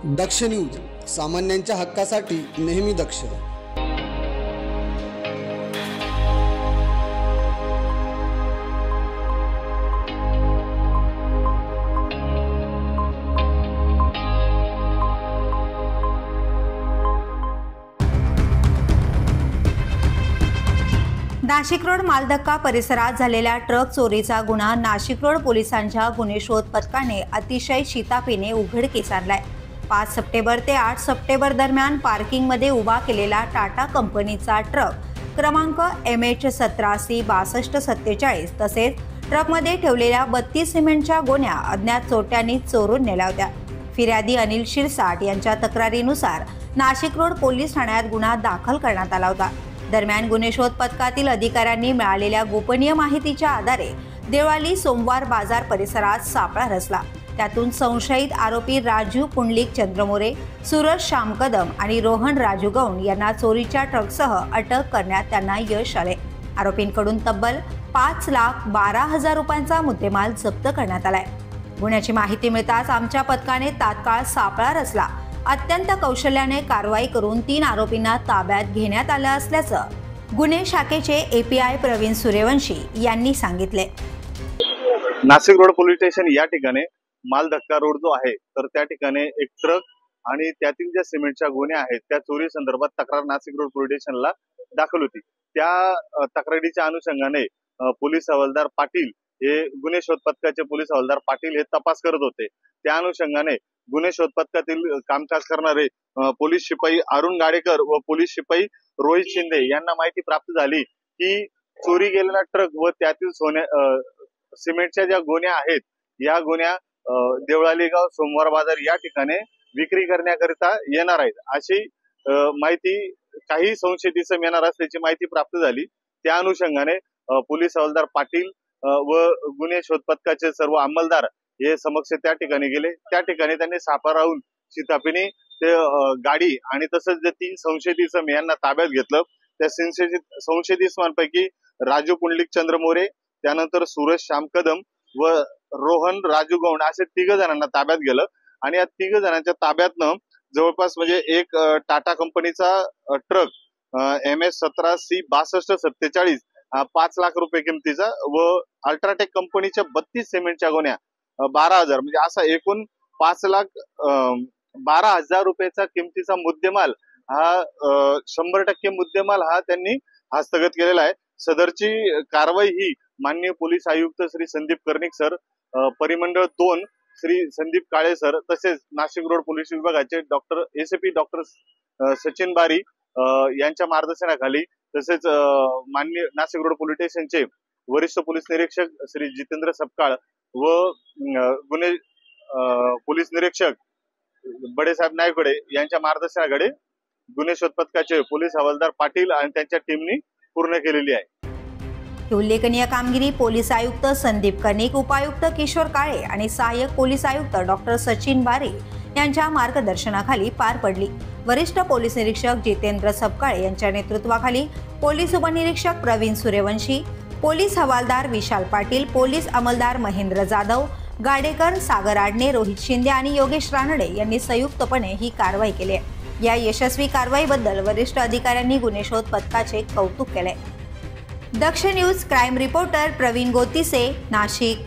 दक्ष news, सामान्यांच्या हक्कासाठी नेहमी दक्ष। नाशिक रोड मालधक्का परिसरात झालेल्या ट्रक चोरीचा गुन्हा नाशिक रोड पोलिसांच्या गुन्हे शोध पथकाने अतिशय शिताफीने उघडकीस आणलाय। 5 सप्टेंबर ते 8 सप्टेंबर दरम्यान पार्किंगमध्ये उभा केलेला टाटा कंपनीचा ट्रक क्रमांक MH17C6247 तसेच ट्रकमध्ये ठेवलेल्या 32 सिमेंटच्या गोण्या अज्ञात चोरट्यांनी चोरून नेल्या होत्या। फिर्यादी अनिल शिरसाट यांच्या तक्रारीनुसार नाशिक रोड पोलीस ठाण्यात गुन्हा दाखल करण्यात आला होता। दरम्यान गुन्हे शोध पथकातील अधिकाऱ्यांनी मिळालेल्या गोपनीय माहितीच्या आधारे देवळाली सोमवार बाजार परिसरात सापळा रचला। त्यातून संशयित आरोपी राजू पुंडलिक चंद्रमोरे, सूरज श्याम कदम आणि रोहन राजू गौंड यांना चोरीच्या ट्रकसह अटक करण्यात त्यांना यश आले। आरोपींकडून तब्बल 5,12,000 रुपयांचा मुद्देमाल जप्त करण्यात आलाय। गुन्ह्याची माहिती मिळताच आमच्या पथकाने तात्काळ सापळा रचला। अत्यंत कौशल्याने कारवाई करून 3 आरोपींना ताब्यात घेण्यात आलं असल्याचं गुन्हे शाखेचे API प्रवीण सूर्यवंशी यांनी सांगितले। नाशिक रोड पोलीस स्टेशन या ठिकाणी मालधक्का रोड जो आहे तर त्या ठिकाणी एक ट्रक आणि त्यातील ज्या सिमेंटच्या गोण्या आहेत त्या चोरी संदर्भात तक्रार नाशिक रोड पोलीस स्टेशनला दाखल होती। त्या तक्रारीच्या अनुषंगाने पोलीस हवालदार पाटील हे गुन्हे शोध पथकाचे पोलीस हवालदार पाटील हे तपास करत होते। त्या अनुषंगाने गुन्हे शोध पथकातील कामकाज करणारे पोलीस शिपाई अरुण गाडेकर व पोलीस शिपाई रोहित शिंदे यांना माहिती प्राप्त झाली की चोरी गेलेला ट्रक व त्यातील सिमेंटच्या ज्या गोण्या आहेत या गोण्या देवळाली गाव सोमवार बाजार या ठिकाणी विक्री करण्याकरिता येणार आहेत अशी माहिती काही संशयित इसम येणार असल्याची माहिती प्राप्त झाली। त्या अनुषंगाने पोलीस हवालदार पाटील व गुन्हे शोध पथकाचे सर्व अंमलदार हे समक्ष त्या ठिकाणी गेले। त्या ठिकाणी त्यांनी सापळा राहून शिताफीने ते गाडी आणि तसंच जे 3 संशयित इसम यांना ताब्यात घेतलं। त्या संशयित इसमांपैकी राजू पुंडलिक चंद्रमोरे, त्यानंतर सूरज श्याम कदम व रोहन राजू गौंड असे 3 जणांना ताब्यात गेलं आणि या 3 जणांच्या ताब्यातनं जवळपास म्हणजे एक टाटा कंपनीचा ट्रक MH17C6247 5 लाख रुपये किमतीचा व अल्ट्राटेक कंपनीच्या 32 सिमेंटच्या गोण्या 12,000 म्हणजे असा एकूण 5,12,000 रुपयाचा किमतीचा मुद्देमाल हा 100% मुद्देमाल हा त्यांनी हस्तगत केलेला आहे। सदरची कारवाई ही माननीय पोलीस आयुक्त श्री संदीप कर्णिक सर, परिमंडळ 2 श्री संदीप काळे सर तसेच नाशिक रोड पोलीस विभागाचे ACP डॉक्टर सचिन बारी यांच्या मार्गदर्शनाखाली तसेच माननीय नाशिक रोड पोलीस स्टेशनचे वरिष्ठ पोलीस निरीक्षक श्री जितेंद्र सपकाळ व गुन्हे पोलीस निरीक्षक बडेसाहेब नायकडे यांच्या मार्गदर्शनाकडे गुन्हे शोध पथकाचे पोलीस हवालदार पाटील आणि त्यांच्या टीमनी पूर्ण केलेली आहे। उल्लेखनीय कामगिरी पोलीस आयुक्त संदीप कर्णिक, उपायुक्त किशोर काळे आणि सहाय्यक पोलीस आयुक्त डॉक्टर सचिन बारी यांच्या मार्गदर्शनाखाली पार पडली। वरिष्ठ पोलीस निरीक्षक जितेंद्र सपकाळे यांच्या नेतृत्वाखाली पोलीस उपनिरीक्षक प्रवीण सूर्यवंशी, पोलीस हवालदार विशाल पाटील, पोलीस अंमलदार महेंद्र जाधव, गाडेकर, सागर आडणे, रोहित शिंदे आणि योगेश रानडे यांनी संयुक्तपणे ही कारवाई केली आहे। या यशस्वी कारवाईबद्दल वरिष्ठ अधिकाऱ्यांनी गुन्हे शोध पथकाचे कौतुक केले। Daksh news crime reporter Pravin Gotise, Nashik.